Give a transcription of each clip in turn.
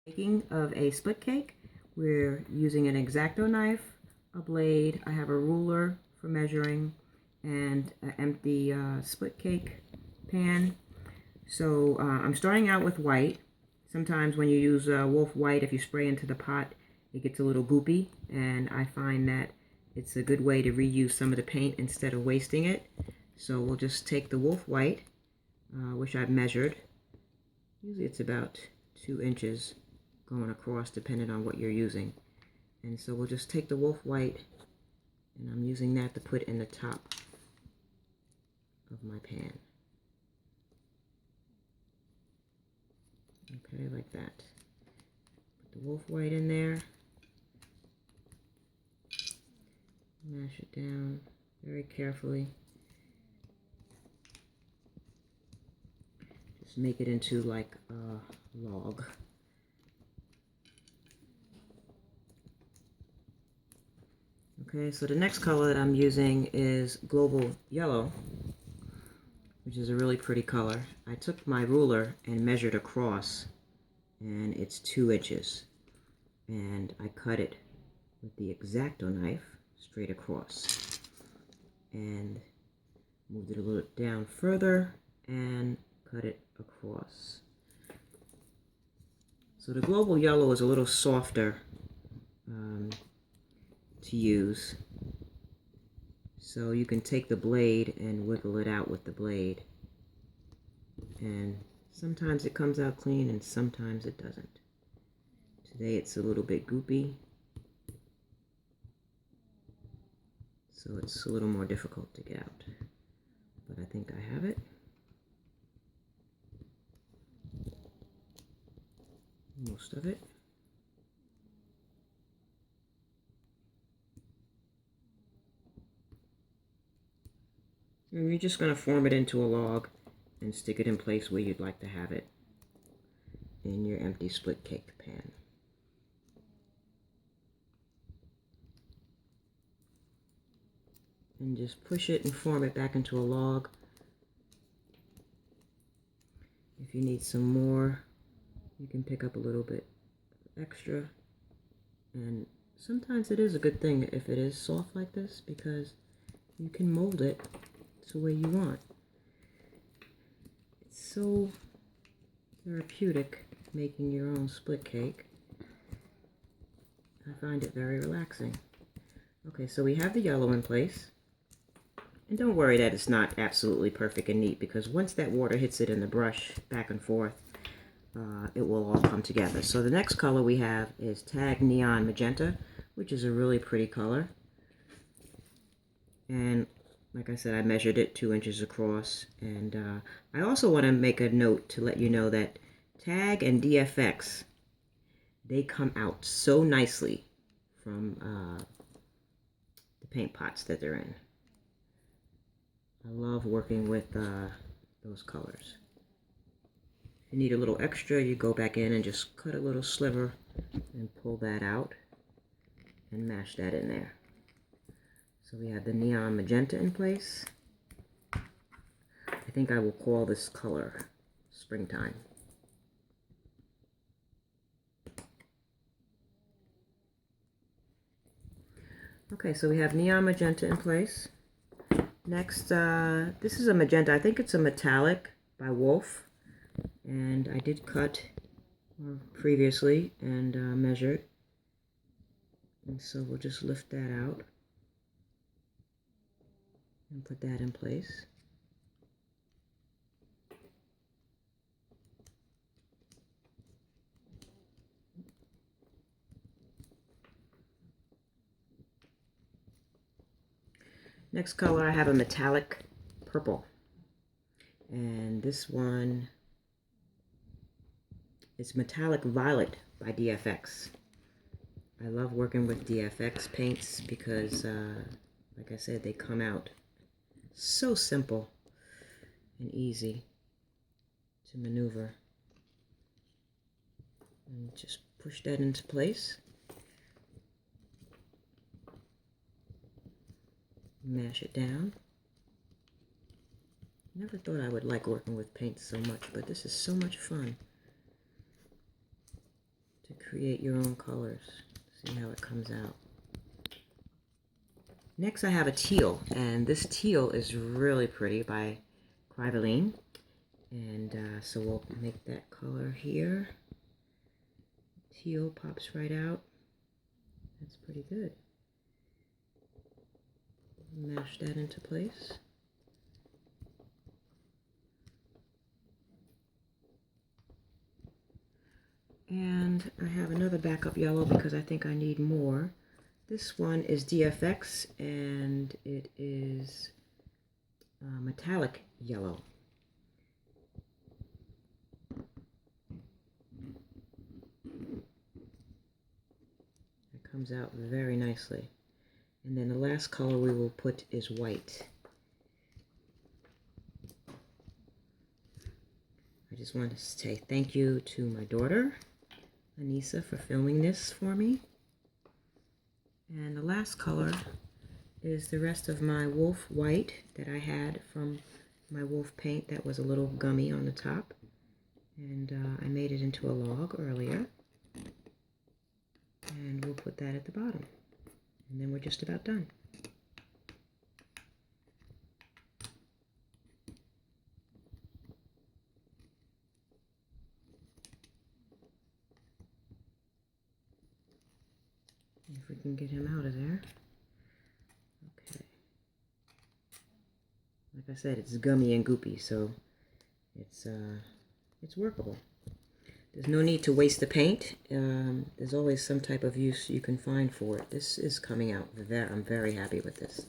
Making of a split cake. We're using an X-Acto knife, a blade. I have a ruler for measuring, and an empty split cake pan. So I'm starting out with white. Sometimes when you use Wolf White, if you spray into the pot, it gets a little goopy, and I find that it's a good way to reuse some of the paint instead of wasting it. So we'll just take the Wolf White, which I've measured. Usually it's about 2 inches going across depending on what you're using. And so we'll just take the Wolf White, and I'm using that to put in the top of my pan. Okay, like that. Put the Wolf White in there. Mash it down very carefully. Just make it into like a log. Okay, so the next color that I'm using is Global Yellow, which is a really pretty color. I took my ruler and measured across, and it's 2 inches. And I cut it with the X-Acto knife straight across. And moved it a little down further and cut it across. So the Global Yellow is a little softer to use. So you can take the blade and wiggle it out with the blade. And sometimes it comes out clean and sometimes it doesn't. Today it's a little bit goopy, so it's a little more difficult to get out. But I think I have it. Most of it. And you're just going to form it into a log and stick it in place where you'd like to have it in your empty split cake pan. And just push it and form it back into a log. If you need some more, you can pick up a little bit extra. And sometimes it is a good thing if it is soft like this, because you can mold it the way you want. It's so therapeutic making your own split cake. I find it very relaxing. Okay, so we have the yellow in place. And don't worry that it's not absolutely perfect and neat, because once that water hits it in the brush back and forth, it will all come together. So the next color we have is Tag Neon Magenta, which is a really pretty color. And like I said, I measured it 2 inches across. And I also want to make a note to let you know that Tag and DFX, they come out so nicely from the paint pots that they're in. I love working with those colors. If you need a little extra, you go back in and just cut a little sliver and pull that out and mash that in there. So we have the Neon Magenta in place. I think I will call this color Springtime. Okay, so we have Neon Magenta in place. Next, this is a magenta. I think it's a metallic by Wolf. And I did cut previously and measured. And so we'll just lift that out and put that in place. Next color, I have a metallic purple. And this one is Metallic Violet by DFX. I love working with DFX paints because, like I said, they come out so simple and easy to maneuver. And just push that into place. Mash it down. Never thought I would like working with paint so much, but this is so much fun. to create your own colors. See how it comes out. Next I have a teal, and this teal is really pretty by Crivaline. And so we'll make that color here. Teal pops right out. That's pretty good. Mash that into place. And I have another backup yellow because I think I need more. This one is DFX, and it is metallic yellow. It comes out very nicely. And then the last color we will put is white. I just wanted to say thank you to my daughter, Anissa, for filming this for me. And the last color is the rest of my wolf white that I had from my wolf paint that was a little gummy on the top. And I made it into a log earlier. And we'll put that at the bottom. And then we're just about done. If we can get him out of there. Okay. Like I said, it's gummy and goopy, so it's workable. There's no need to waste the paint. There's always some type of use you can find for it. This is coming out. I'm very happy with this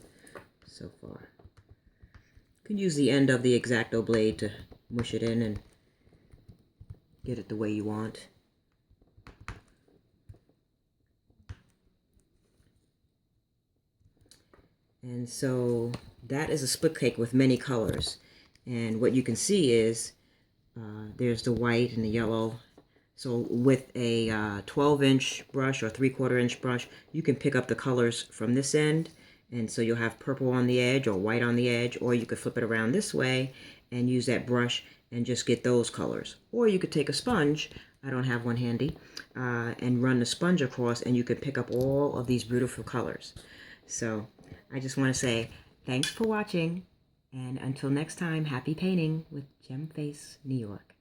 so far. You can use the end of the X-Acto blade to mush it in and get it the way you want. And so that is a split cake with many colors. And what you can see is there's the white and the yellow. So with a 12-inch brush or 3/4 inch brush, you can pick up the colors from this end. And so you'll have purple on the edge or white on the edge, or you could flip it around this way and use that brush and just get those colors. Or you could take a sponge, I don't have one handy, and run the sponge across, and you could pick up all of these beautiful colors. So I just want to say thanks for watching, and until next time, happy painting with Gem Face, New York.